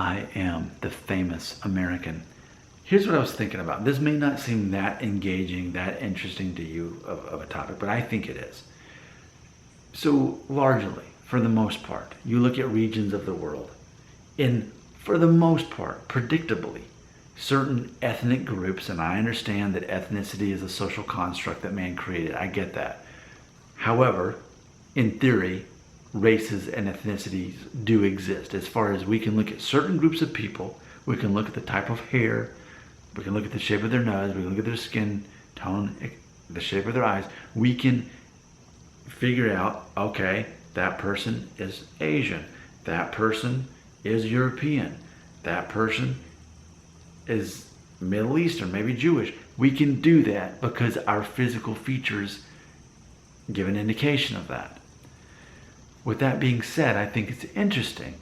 I am the famous American. Here's what I was thinking about. This may not seem that engaging, that interesting to you of a topic, but I think it is. So largely, for the most part, you look at regions of the world, and for the most part, predictably, certain ethnic groups, and I understand that ethnicity is a social construct that man created. I get that. However, in theory, races and ethnicities do exist. As far as we can look at certain groups of people, we can look at the type of hair, we can look at the shape of their nose, we can look at their skin tone, the shape of their eyes. We can figure out, okay, that person is Asian, that person is European, that person is Middle Eastern, maybe Jewish. We can do that because our physical features give an indication of that. With that being said, I think it's interesting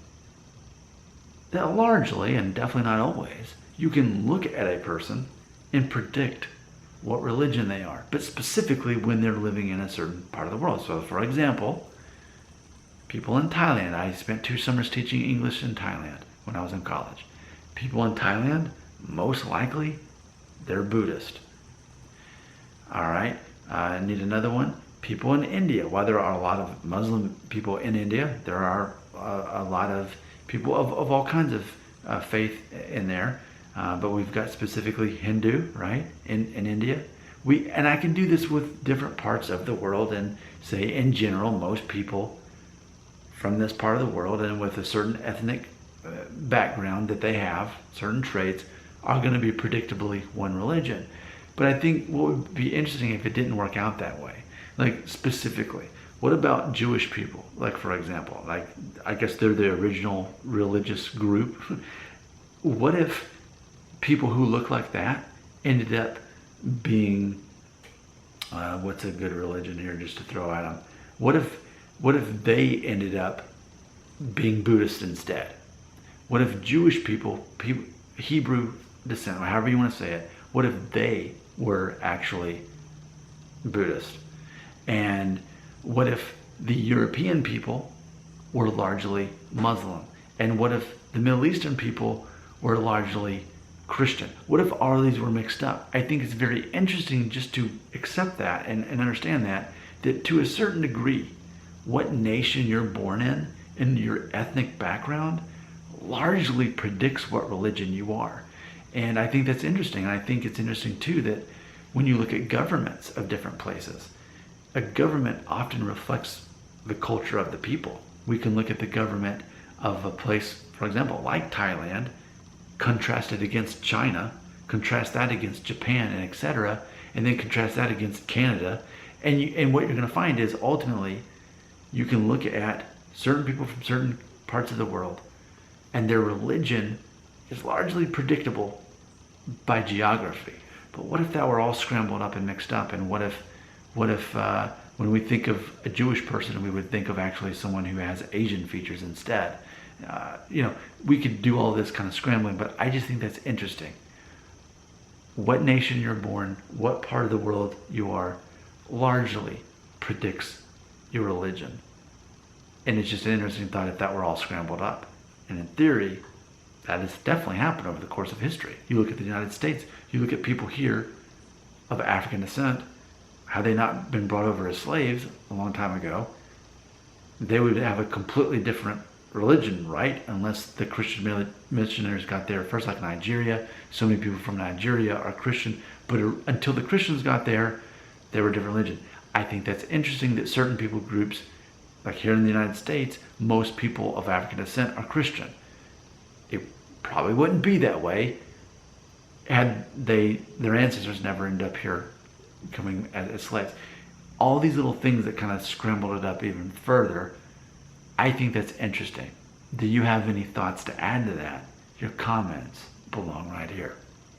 that largely, and definitely not always, you can look at a person and predict what religion they are, but specifically when they're living in a certain part of the world. So for example, people in Thailand, I spent 2 summers teaching English in Thailand when I was in college. People in Thailand, most likely, they're Buddhist. All right, I need another one. People in India, while there are a lot of Muslim people in India, there are a lot of people of all kinds of faith in there. But we've got specifically Hindu, right, in India. And I can do this with different parts of the world and say in general, most people from this part of the world and with a certain ethnic background that they have, certain traits, are going to be predictably one religion. But I think what would be interesting if it didn't work out that way. Like specifically, what about Jewish people? Like for example, like I guess they're the original religious group. What if people who look like that ended up being, what's a good religion here just to throw at them? What if they ended up being Buddhist instead? What if Jewish people, Hebrew descent, or however you want to say it, what if they were actually Buddhist? And what if the European people were largely Muslim? And what if the Middle Eastern people were largely Christian? What if all of these were mixed up? I think it's very interesting just to accept that and understand that to a certain degree, what nation you're born in and your ethnic background largely predicts what religion you are. And I think that's interesting. And I think it's interesting too that when you look at governments of different places, a government often reflects the culture of the people. We can look at the government of a place, for example, like Thailand, contrasted against China, contrast that against Japan, and etc., and then contrast that against Canada, and what you're going to find is ultimately you can look at certain people from certain parts of the world, and their religion is largely predictable by geography. But what if that were all scrambled up and mixed up? And what if when we think of a Jewish person, we would think of actually someone who has Asian features instead? We could do all this kind of scrambling, but I just think that's interesting. What nation you're born, what part of the world you are, largely predicts your religion. And it's just an interesting thought if that were all scrambled up. And in theory, that has definitely happened over the course of history. You look at the United States, you look at people here of African descent, had they not been brought over as slaves a long time ago, they would have a completely different religion, right? Unless the Christian missionaries got there first, like Nigeria. So many people from Nigeria are Christian, but until the Christians got there, they were a different religion. I think that's interesting that certain people groups, like here in the United States, most people of African descent are Christian. It probably wouldn't be that way had their ancestors never ended up here coming as slaves. All these little things that kind of scrambled it up even further, I think that's interesting. Do you have any thoughts to add to that? Your comments belong right here.